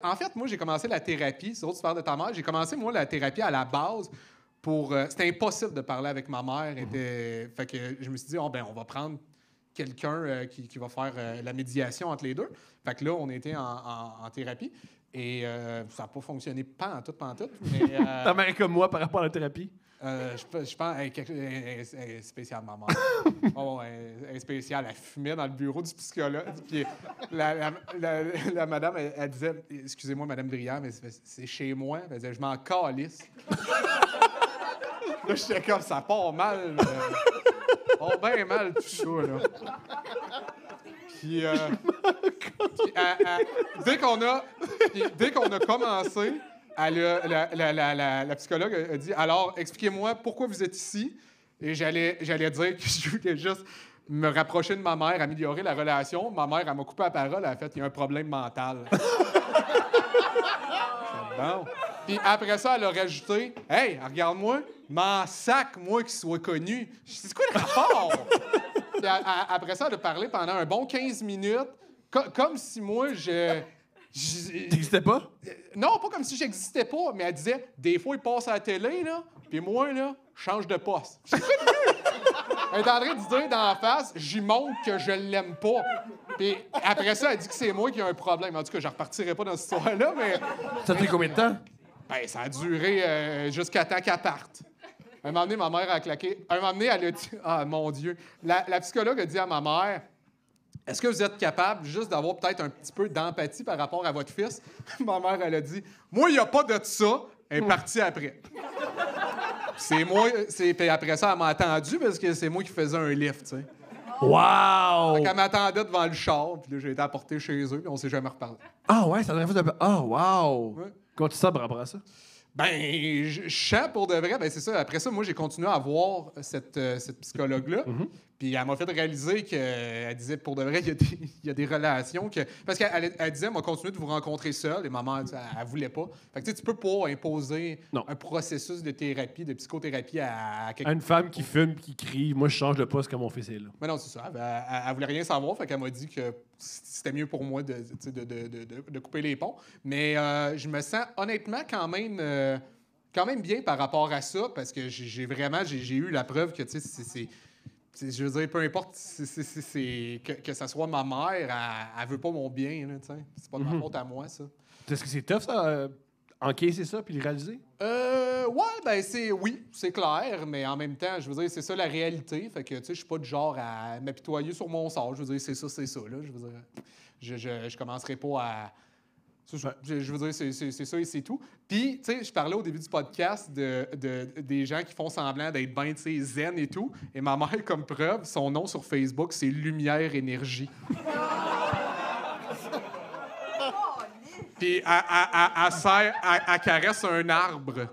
En fait, moi, j'ai commencé la thérapie. C'est drôle de se parler de ta mère. J'ai commencé, moi, la thérapie à la base pour... c'était impossible de parler avec ma mère. Fait que je me suis dit, oh, ben, on va prendre quelqu'un qui va faire la médiation entre les deux. Fait que là, on était en thérapie. Et ça n'a pas fonctionné pantoute. Mais... Ta mère est comme moi par rapport à la thérapie? Je pense elle est spéciale, ma mère. Oh, elle est spéciale. Elle fumait dans le bureau du psychologue. Puis la madame, elle disait, excusez-moi, Madame Drière, mais c'est chez moi. Elle disait, je m'en calisse. Là, j'étais comme, ça part mal. Bien mal, tout ça, là. Puis, dès qu'on a commencé... La psychologue a dit, alors, expliquez-moi pourquoi vous êtes ici. Et j'allais dire que je voulais juste me rapprocher de ma mère, améliorer la relation. Ma mère, elle m'a coupé la parole, elle a fait, il y a un problème mental. Bon. Puis après ça, elle a rajouté, hey, regarde-moi, m'en sac, moi, qu'il soit connu. Je dis, c'est quoi le rapport? Puis après ça, elle a parlé pendant un bon 15 minutes, comme si moi, T'existais pas? Non, pas comme si j'existais pas, mais elle disait, des fois, il passe à la télé, là, puis moi, là, je change de poste. Elle est en train de dire d'en face, j'y montre que je l'aime pas. Puis après ça, elle dit que c'est moi qui ai un problème. En tout cas, je repartirai pas dans cette histoire-là, mais... Ça a pris combien de temps? Ben, ça a duré jusqu'à temps qu'elle parte. Un moment donné, ma mère a claqué. Un moment donné, elle a dit, ah, mon Dieu. La psychologue a dit à ma mère, est-ce que vous êtes capable juste d'avoir peut-être un petit peu d'empathie par rapport à votre fils? Ma mère, elle a dit, moi, il n'y a pas de ça. Elle est partie après. C'est moi, puis après ça, elle m'a attendu parce que c'est moi qui faisais un lift, tu sais. Wow! Elle m'attendait devant le char, puis là, j'ai été apporté chez eux, puis on s'est jamais reparlé. Ah ouais, ça devrait faire... Ah, wow! Ouais. Comment tu sens par rapport à ça? Ben, je sens pour de vrai. Ben, c'est ça. Après ça, moi, j'ai continué à voir cette psychologue-là. Puis elle m'a fait réaliser qu'elle disait, pour de vrai, il y a des relations que... Parce qu'elle disait, moi, continuez de vous rencontrer seul. Et maman, elle voulait pas. Fait que tu peux pas imposer un processus de thérapie, de psychothérapie à quelqu'un. À une femme qui fume, qui crie, moi, je change de poste quand mon fils est là. Mais non, c'est ça. Elle voulait rien savoir. Fait qu'elle m'a dit que c'était mieux pour moi de couper les ponts. Mais je me sens honnêtement quand même bien par rapport à ça, parce que j'ai eu la preuve que, tu sais, je veux dire, peu importe que ça soit ma mère, elle veut pas mon bien, là, tu sais. C'est pas de ma faute à moi, ça. Est-ce que c'est tough, ça, encaisser ça puis le réaliser? Ouais, ben oui, c'est clair, mais en même temps, je veux dire, c'est ça la réalité. Fait que, tu sais, je suis pas du genre à m'apitoyer sur mon sort. Je veux dire, c'est ça, là. Je veux dire, je commencerai pas à... Je veux dire, c'est ça et c'est tout. Puis, tu sais, je parlais au début du podcast des gens qui font semblant d'être bien, tu sais, zen et tout. Et ma mère, comme preuve, son nom sur Facebook, c'est Lumière Énergie. Puis, elle caresse un arbre.